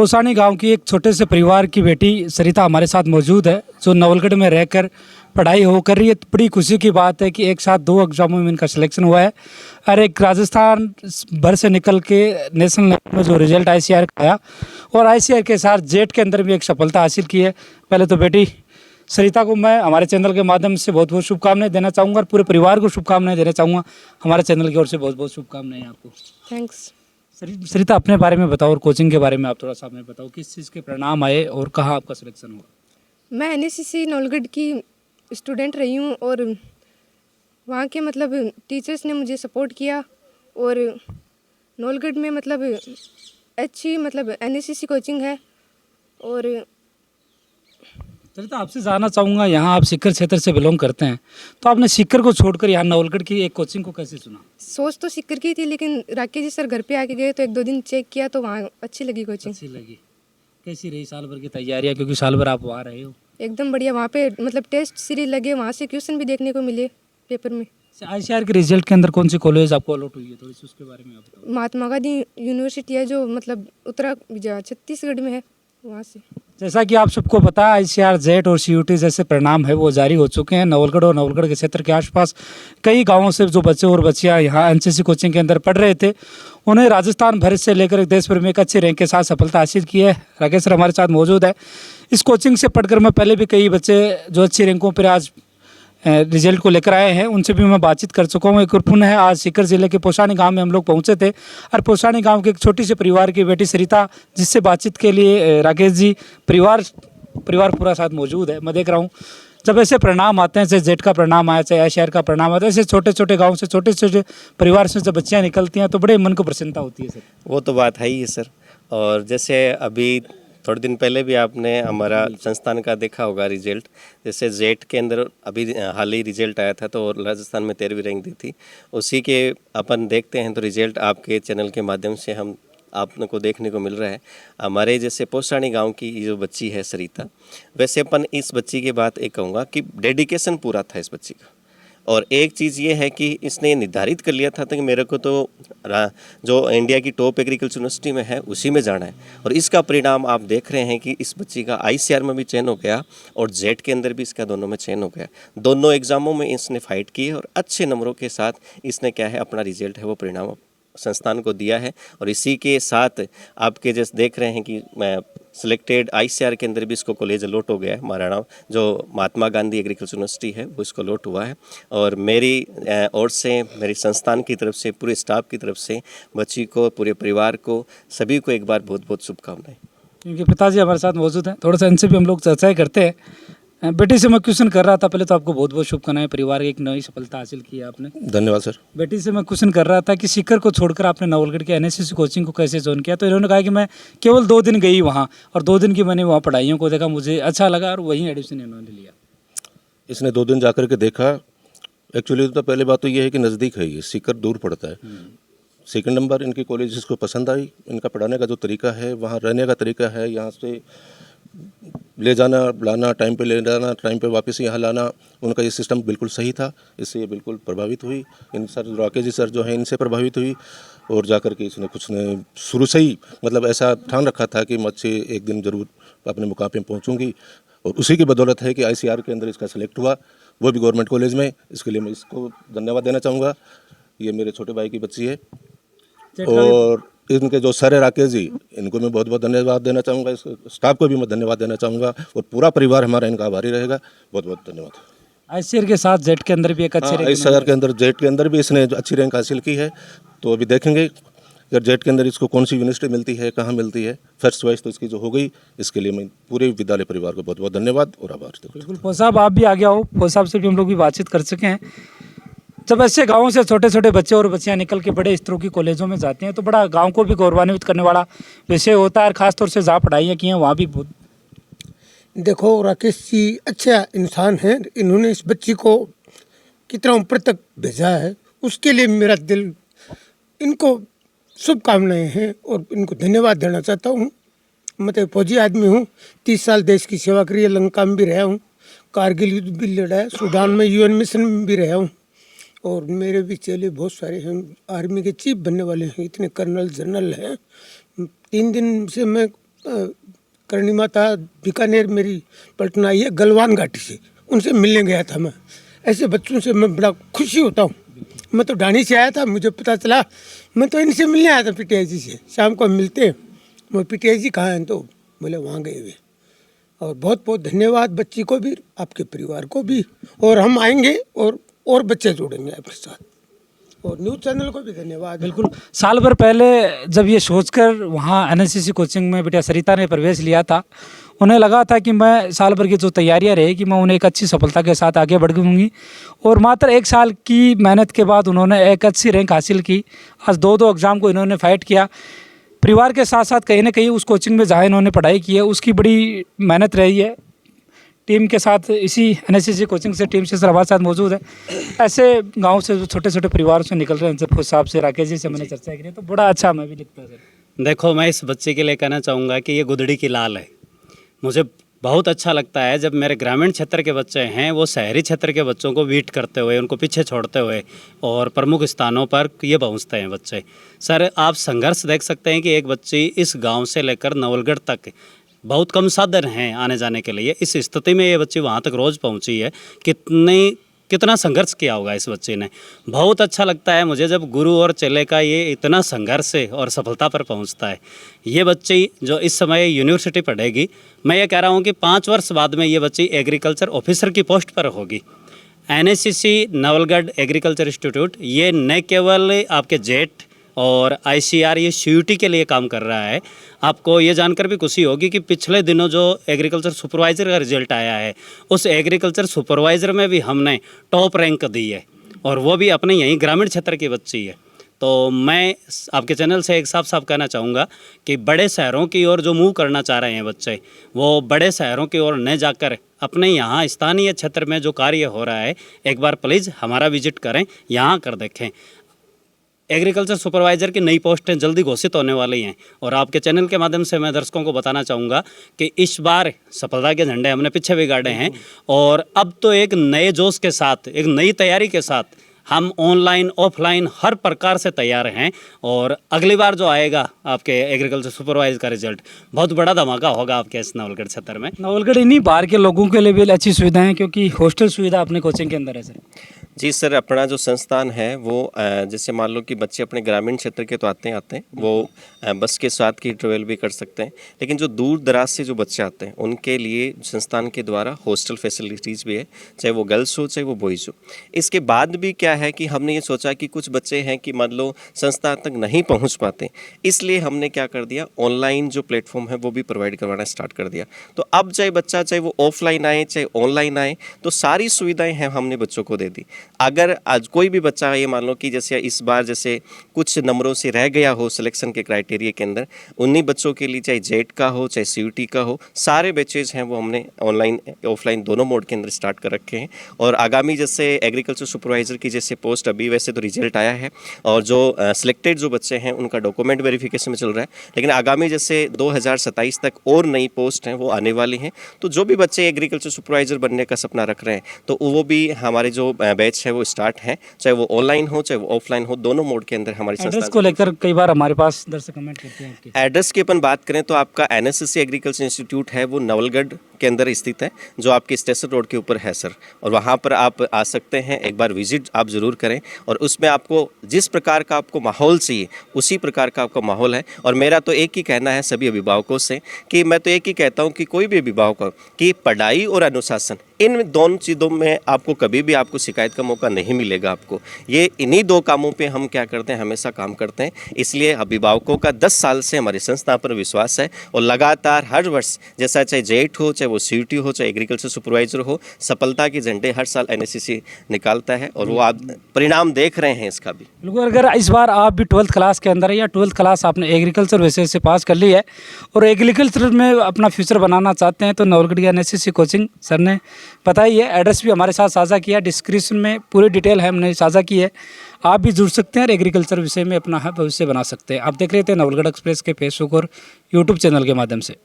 पोसानी गांव की एक छोटे से परिवार की बेटी सरिता हमारे साथ मौजूद है, जो नवलगढ़ में रहकर पढ़ाई हो कर रही है। बड़ी खुशी की बात है कि एक साथ 2 एग्जामों में इनका सिलेक्शन हुआ है और एक राजस्थान भर से निकल के नेशनल लेवल में जो रिजल्ट आईसीआर का आया और आईसीआर के साथ जेट के अंदर भी एक सफलता हासिल की है। पहले तो बेटी सरिता को मैं हमारे चैनल के माध्यम से बहुत बहुत शुभकामनाएं देना चाहूँगा और पूरे परिवार को शुभकामनाएं देना चाहूँगा। हमारे चैनल की ओर से बहुत बहुत शुभकामनाएं आपको। थैंक्स। सरिता, अपने बारे में बताओ और कोचिंग के बारे में आप थोड़ा सा हमें बताओ, किस चीज़ के परिणाम आए और कहाँ आपका सिलेक्शन हुआ? मैं एनएससीसी नौलगढ़ की स्टूडेंट रही हूँ और वहाँ के मतलब टीचर्स ने मुझे सपोर्ट किया और नौलगढ़ में मतलब अच्छी मतलब एनएससीसी कोचिंग है। और सरिता, आपसे जानना चाहूँगा, यहाँ आप सीकर क्षेत्र से बिलोंग करते हैं, तो आपने सीकर को छोड़कर यहाँ नवलगढ़ की एक कोचिंग को कैसे चुना? सोच तो सीकर की थी, लेकिन राकेश जी सर घर पे आके गए तो 1-2 दिन चेक किया तो वहाँ अच्छी लगी कोचिंग। अच्छी लगी। कैसी रही साल भर की तैयारियाँ, क्योंकि साल भर आप वहाँ रहे हो? एकदम बढ़िया। वहाँ पे मतलब टेस्ट सीरीज लगे, वहाँ से क्वेश्चन भी देखने को मिले पेपर में। आईसीआर के रिजल्ट के अंदर कौन सी कॉलेज आपको अलॉट हुई है, थोड़ी सी उसके बारे में आप बताओ। महात्मा गांधी यूनिवर्सिटी है जो मतलब छत्तीसगढ़ में है, वहाँ से। जैसा कि आप सबको पता है, आईसीआर, जेट और सीयूटी जैसे परिणाम है वो जारी हो चुके हैं। नवलगढ़ और नवलगढ़ के क्षेत्र के आसपास कई गांवों से जो बच्चे और बच्चियां यहाँ एनसीसी कोचिंग के अंदर पढ़ रहे थे, उन्हें राजस्थान भर से लेकर देश भर में एक अच्छे रैंक के साथ सफलता हासिल की है। राकेश सर हमारे साथ मौजूद है। इस कोचिंग से पढ़कर मैं पहले भी कई बच्चे जो अच्छी रैंकों पर आज रिजल्ट को लेकर आए हैं, उनसे भी मैं बातचीत कर चुका हूँ। एक और पुनः आज सीकर जिले के पोसानी गांव में हम लोग पहुंचे थे और पोसानी गांव के एक छोटी सी परिवार की बेटी सरिता, जिससे बातचीत के लिए राकेश जी परिवार पूरा साथ मौजूद है। मैं देख रहा हूँ जब ऐसे परिणाम आते हैं, चाहे जेट का परिणाम आया, चाहे शहर का परिणाम आता है, ऐसे छोटे छोटे गाँव से, छोटे छोटे परिवार से जब बच्चियाँ निकलती हैं तो बड़े मन को प्रसन्नता होती है सर। वो तो बात है ही है सर। और जैसे अभी थोड़े दिन पहले भी आपने हमारा संस्थान का देखा होगा रिजल्ट, जैसे जेट के अंदर अभी हाल ही रिजल्ट आया था तो राजस्थान में 13वीं रैंक दी थी। उसी के अपन देखते हैं तो रिजल्ट आपके चैनल के माध्यम से हम आपने को देखने को मिल रहा है। हमारे जैसे पोसानी गांव की जो बच्ची है सरिता, वैसे अपन इस बच्ची के बात एक कहूँगा कि डेडिकेशन पूरा था इस बच्ची का। और एक चीज़ ये है कि इसने निर्धारित कर लिया था कि मेरे को तो जो इंडिया की टॉप एग्रीकल्चर यूनिवर्सिटी में है उसी में जाना है। और इसका परिणाम आप देख रहे हैं कि इस बच्ची का आईसीआर में भी चयन हो गया और जेट के अंदर भी इसका दोनों में चयन हो गया। दोनों एग्जामों में इसने फाइट की है और अच्छे नंबरों के साथ इसने क्या है अपना रिजल्ट है वो परिणाम संस्थान को दिया है। और इसी के साथ आपके जैसे देख रहे हैं कि मैं सिलेक्टेड आईसीआर के अंदर भी इसको कॉलेज अलॉट हो गया है। महाराणा जो महात्मा गांधी एग्रीकल्चर यूनिवर्सिटी है वो इसको अलॉट हुआ है। और मेरी ओर से, मेरी संस्थान की तरफ से, पूरे स्टाफ की तरफ से बच्ची को, पूरे परिवार को, सभी को एक बार बहुत बहुत शुभकामनाएं। इनके पिताजी हमारे साथ मौजूद हैं, थोड़ा सा इनसे भी हम लोग चर्चाएँ करते हैं। बेटी से मैं क्वेश्चन कर रहा था, पहले तो आपको बहुत बहुत शुभकामनाएं, परिवार की एक नई सफलता हासिल की है आपने। धन्यवाद सर। बेटी से मैं क्वेश्चन कर रहा था कि सीकर को छोड़कर आपने नवलगढ़ के एनएसएस कोचिंग को कैसे ज्वाइन किया, तो इन्होंने कहा कि मैं केवल 2 दिन गई वहाँ और 2 दिन की मैंने वहाँ पढ़ाइयों को देखा, मुझे अच्छा लगा और वहीं एडमिशन इन्होंने लिया। इसने 2 दिन जाकर के देखा। एक्चुअली तो पहले बात तो ये है कि नज़दीक है, ये सीकर दूर पड़ता है। सेकंड नंबर इनकी कॉलेज इसको पसंद आई। इनका पढ़ाने का जो तरीका है, वहाँ रहने का तरीका है, यहाँ से ले जाना लाना, टाइम पे ले जाना, टाइम पे वापस यहाँ लाना, उनका ये सिस्टम बिल्कुल सही था। इससे ये बिल्कुल प्रभावित हुई। इन सर राकेश जी सर जो है इनसे प्रभावित हुई और जाकर के इसने कुछ ने शुरू से ही मतलब ऐसा ठान रखा था कि मैं अच्छे एक दिन ज़रूर अपने मुकाम पे पहुँचूँगी। और उसी की बदौलत है कि आईसीआर के अंदर इसका सेलेक्ट हुआ, वो भी गवर्नमेंट कॉलेज में। इसके लिए मैं इसको धन्यवाद देना चाहूँगा। ये मेरे छोटे भाई की बच्ची है। और इनके जो सर है राकेश जी, इनको मैं बहुत बहुत धन्यवाद देना चाहूँगा। इस स्टाफ को भी मैं धन्यवाद देना चाहूँगा और पूरा परिवार हमारा इनका आभारी रहेगा। बहुत बहुत धन्यवाद। आईसीआर के साथ जेट के अंदर भी एक अच्छे रैंक, आईसीआर के अंदर जेट के अंदर भी इसने अच्छी रैंक हासिल की है। तो अभी देखेंगे अगर जेट के अंदर इसको कौन सी यूनिवर्सिटी मिलती है, कहाँ मिलती है। फर्स्ट चॉइस तो इसकी जो हो गई, इसके लिए मैं पूरे विद्यालय परिवार को बहुत बहुत धन्यवाद और आभार। बिल्कुल। फौज साहब आप भी आगे आओ, फौज साहब से भी हम लोग भी बातचीत कर सके हैं। जब ऐसे गाँव से छोटे छोटे बच्चे और बच्चियाँ निकल के बड़े स्तरों की कॉलेजों में जाते हैं तो बड़ा गाँव को भी गौरवान्वित करने वाला विषय होता है। और ख़ासतौर से जहाँ पढ़ाइयाँ की हैं वहाँ भी बहुत। देखो राकेश जी अच्छा इंसान हैं, इन्होंने इस बच्ची को कितना ऊपर तक भेजा है, उसके लिए मेरा दिल इनको शुभकामनाएं हैं और इनको धन्यवाद देना चाहता हूँ। मैं तो फौजी आदमी हूँ, 30 साल देश की सेवा करी है, लंका में भी रहा हूँ, कारगिल युद्ध भी लड़ा है, सूडान में यूएन मिशन में भी रहा हूँ। और मेरे भी चेले बहुत सारे हैं, आर्मी के चीफ बनने वाले हैं, इतने कर्नल जनरल हैं। 3 दिन से मैं करणी माता बीकानेर मेरी पलटन आई है गलवान घाटी से, उनसे मिलने गया था मैं। ऐसे बच्चों से मैं बड़ा खुशी होता हूँ। मैं तो ढाणी से आया था, मुझे पता चला, मैं तो इनसे मिलने आया था पीटीआई जी से। शाम को हम मिलते हैं, मैं पीटीआई जी कहाँ हैं, तो बोले वहाँ गए हुए। और बहुत बहुत धन्यवाद बच्ची को भी, आपके परिवार को भी, और हम आएंगे और बच्चे जोड़ेंगे आपके साथ, और न्यूज़ चैनल को भी धन्यवाद। बिल्कुल, साल भर पहले जब ये सोचकर वहाँ एनएससीसी कोचिंग में बेटा सरिता ने प्रवेश लिया था, उन्हें लगा था कि मैं साल भर की जो तैयारियां रहेगी मैं उन्हें एक अच्छी सफलता के साथ आगे बढ़ गूँगी, और मात्र 1 साल की मेहनत के बाद उन्होंने एक अच्छी रैंक हासिल की। आज 2 एग्ज़ाम को इन्होंने फाइट किया, परिवार के साथ साथ कहीं ना कहीं उस कोचिंग में जहाँ इन्होंने पढ़ाई की है उसकी बड़ी मेहनत रही है। टीम के साथ इसी एनएससीसी कोचिंग से टीम से सर हमारे साथ मौजूद है। ऐसे गांव से जो छोटे छोटे परिवारों से निकल रहे हैं, जब खुद साहब से राकेश जी से मैंने चर्चा की है, तो बड़ा अच्छा हमें भी लगता है सर। देखो, मैं इस बच्चे के लिए कहना चाहूँगा कि ये गुदड़ी की लाल है। मुझे बहुत अच्छा लगता है जब मेरे ग्रामीण क्षेत्र के बच्चे हैं वो शहरी क्षेत्र के बच्चों को बीट करते हुए, उनको पीछे छोड़ते हुए और प्रमुख स्थानों पर ये पहुंचते हैं बच्चे। सर, आप संघर्ष देख सकते हैं कि एक बच्ची इस गांव से लेकर नवलगढ़ तक बहुत कम साधन हैं आने जाने के लिए, इस स्थिति में ये बच्ची वहाँ तक रोज़ पहुँची है। कितना संघर्ष किया होगा इस बच्चे ने। बहुत अच्छा लगता है मुझे जब गुरु और चेले का ये इतना संघर्ष है और सफलता पर पहुंचता है। ये बच्ची जो इस समय यूनिवर्सिटी पढ़ेगी, मैं ये कह रहा हूँ कि 5 वर्ष बाद में ये बच्ची एग्रीकल्चर ऑफिसर की पोस्ट पर होगी। एनएससीसी नवलगढ़ एग्रीकल्चर इंस्टीट्यूट ये न केवल आपके जेट और आईसीआर ये सीयूटी के लिए काम कर रहा है। आपको ये जानकर भी खुशी होगी कि पिछले दिनों जो एग्रीकल्चर सुपरवाइज़र का रिजल्ट आया है, उस एग्रीकल्चर सुपरवाइज़र में भी हमने टॉप रैंक दी है, और वो भी अपने यहीं ग्रामीण क्षेत्र की बच्ची है। तो मैं आपके चैनल से एक साफ कहना चाहूँगा कि बड़े शहरों की ओर जो मूव करना चाह रहे हैं बच्चे, वो बड़े शहरों की ओर न जाकर अपने यहाँ स्थानीय क्षेत्र में जो कार्य हो रहा है, एक बार प्लीज़ हमारा विजिट करें, यहाँ कर देखें। एग्रीकल्चर सुपरवाइज़र की नई पोस्टें जल्दी घोषित होने वाली हैं, और आपके चैनल के माध्यम से मैं दर्शकों को बताना चाहूँगा कि इस बार सफलता के झंडे हमने पीछे भी गाड़े हैं, और अब तो एक नए जोश के साथ, एक नई तैयारी के साथ हम ऑनलाइन ऑफलाइन हर प्रकार से तैयार हैं। और अगली बार जो आएगा आपके एग्रीकल्चर सुपरवाइजर का रिजल्ट, बहुत बड़ा धमाका होगा आपके इस नवलगढ़ क्षेत्र में। नवलगढ़ इन्हीं बाहर के लोगों के लिए भी अच्छी सुविधाएं हैं, क्योंकि हॉस्टल सुविधा अपने कोचिंग के अंदर है सर। जी सर, अपना जो संस्थान है वो जैसे मान लो कि बच्चे अपने ग्रामीण क्षेत्र के तो आते हैं वो बस के साथ की ट्रेवल भी कर सकते हैं, लेकिन जो दूर दराज से जो बच्चे आते हैं उनके लिए संस्थान के द्वारा हॉस्टल फैसिलिटीज़ भी है, चाहे वो गर्ल्स हो चाहे वो बॉयज़ हो। इसके बाद भी क्या है कि हमने ये सोचा कि कुछ बच्चे हैं कि मान लो संस्थान तक नहीं पहुंच पाते, इसलिए हमने क्या कर दिया, ऑनलाइन जो प्लेटफॉर्म है वो भी प्रोवाइड करवाना स्टार्ट कर दिया। तो अब चाहे बच्चा चाहे वो ऑफलाइन आए चाहे ऑनलाइन आए, तो सारी सुविधाएं हैं हमने बच्चों को दे दी। अगर आज कोई भी बच्चा ये मान लो कि जैसे इस बार जैसे कुछ नंबरों से रह गया हो सिलेक्शन के क्राइटेरिया के अंदर, उन्हीं बच्चों के लिए चाहे जेट का हो चाहे सीयूटी का हो, सारे बैचेज हैं वो हमने ऑनलाइन ऑफलाइन दोनों मोड के अंदर स्टार्ट कर रखे हैं। और आगामी जैसे एग्रीकल्चर सुपरवाइजर की जैसे पोस्ट अभी वैसे तो रिजल्ट आया है, और जो सिलेक्टेड जो बच्चे हैं उनका डॉक्यूमेंट वेरिफिकेशन में चल रहा है, लेकिन आगामी जैसे 2027 तक और नई पोस्ट हैं वो आने वाली हैं। तो जो भी बच्चे एग्रीकल्चर सुपरवाइजर बनने का सपना रख रहे हैं तो वो भी हमारे जो बैच है वो स्टार्ट है, चाहे वो ऑनलाइन हो चाहे वो ऑफलाइन हो, दोनों मोड के अंदर हमारी एड्रेस को लेकर कई बार हमारे पास दर्शक कमेंट करते हैं आपके। एड्रेस की अपन बात करें तो आपका एनएससीसी एग्रीकल्चर इंस्टीट्यूट है वो नवलगढ़ के अंदर स्थित है, जो आपके स्टेशन रोड के ऊपर है सर, और वहाँ पर आप आ सकते हैं, एक बार विजिट आप ज़रूर करें। और उसमें आपको जिस प्रकार का आपको माहौल चाहिए उसी प्रकार का आपका माहौल है। और मेरा तो एक ही कहना है सभी अभिभावकों से कि मैं तो एक ही कहता हूँ कि कोई भी अभिभावक कि पढ़ाई और अनुशासन, इन दोनों चीज़ों में आपको कभी भी आपको शिकायत का मौका नहीं मिलेगा। आपको ये इन्हीं 2 कामों पे हम क्या करते हैं, हमेशा काम करते हैं। इसलिए अभिभावकों का 10 साल से हमारी संस्था पर विश्वास है, और लगातार हर वर्ष जैसा चाहे जेट हो चाहे वो सीयूटी हो चाहे एग्रीकल्चर सुपरवाइजर हो, सफलता के झंडे हर साल एनएससीसी निकालता है, और वो आप परिणाम देख रहे हैं इसका भी। बिल्कुल, अगर इस बार आप भी 12th क्लास के अंदर है या 12th क्लास आपने एग्रीकल्चर विषय से पास कर ली है और एग्रीकल्चर में अपना फ्यूचर बनाना चाहते हैं, तो नवलगढ़ एनएससीसी कोचिंग सर ने बताई है, एड्रेस भी हमारे साथ साझा किया, डिस्क्रिप्शन में पूरी डिटेल है हमने साझा की है। आप भी जुड़ सकते हैं और एग्रीकल्चर विषय में अपना भविष्य बना सकते हैं। आप देख रहे थे नवलगढ़ एक्सप्रेस के फेसबुक और यूट्यूब चैनल के माध्यम से।